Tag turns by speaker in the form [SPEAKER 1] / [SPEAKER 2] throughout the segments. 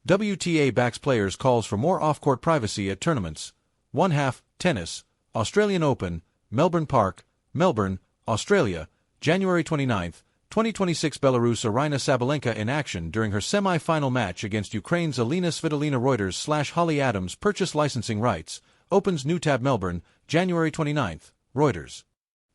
[SPEAKER 1] WTA backs players' calls for more off-court privacy at tournaments. 1/2, Tennis, Australian Open, Melbourne Park, Melbourne, Australia, January 29, 2026. Belarus Aryna Sabalenka in action during her semi-final match against Ukraine's Alina Svitolina. Reuters/Holly Adams purchase licensing rights, opens new tab. Melbourne, January 29, Reuters.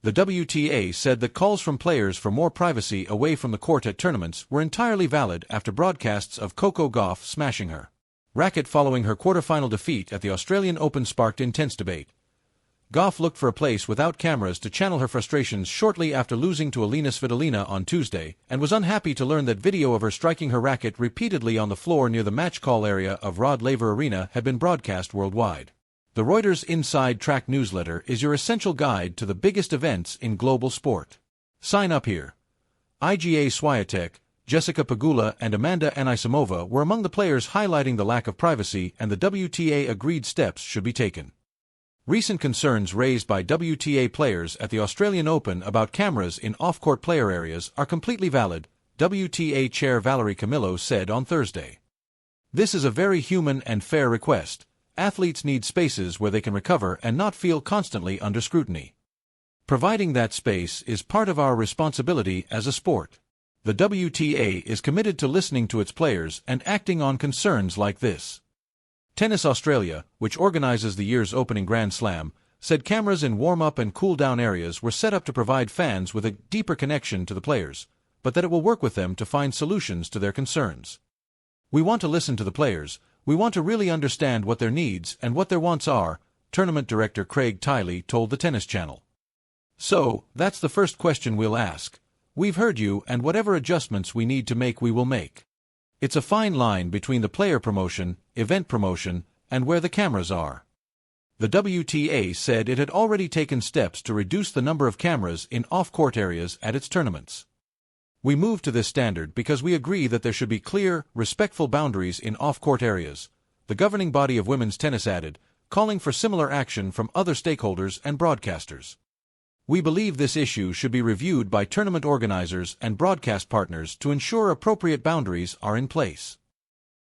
[SPEAKER 1] The WTA said that calls from players for more privacy away from the court at tournaments were entirely valid after broadcasts of Coco Gauff smashing her racket following her quarterfinal defeat at the Australian Open sparked intense debate. Gauff looked for a place without cameras to channel her frustrations shortly after losing to Alina Svitolina on Tuesday, and was unhappy to learn that video of her striking her racket repeatedly on the floor near the match call area of Rod Laver Arena had been broadcast worldwide. The Reuters Inside Track newsletter is your essential guide to the biggest events in global sport. Sign up here. Iga Swiatek, Jessica Pegula and Amanda Anisimova were among the players highlighting the lack of privacy, and the WTA agreed steps should be taken. Recent concerns raised by WTA players at the Australian Open about cameras in off-court player areas are completely valid, WTA Chair Valerie Camillo said on Thursday. This is a very human and fair request. Athletes need spaces where they can recover and not feel constantly under scrutiny. Providing that space is part of our responsibility as a sport. The WTA is committed to listening to its players and acting on concerns like this. Tennis Australia, which organizes the year's opening Grand Slam, said cameras in warm-up and cool-down areas were set up to provide fans with a deeper connection to the players, but that it will work with them to find solutions to their concerns. We want to listen to the players. We want to really understand what their needs and what their wants are, tournament director Craig Tiley told the Tennis Channel. So, that's the first question we'll ask. We've heard you, and whatever adjustments we need to make we will make. It's a fine line between the player promotion, event promotion, and where the cameras are. The WTA said it had already taken steps to reduce the number of cameras in off-court areas at its tournaments. We moved to this standard because we agree that there should be clear, respectful boundaries in off-court areas, the governing body of women's tennis added, calling for similar action from other stakeholders and broadcasters. We believe this issue should be reviewed by tournament organizers and broadcast partners to ensure appropriate boundaries are in place.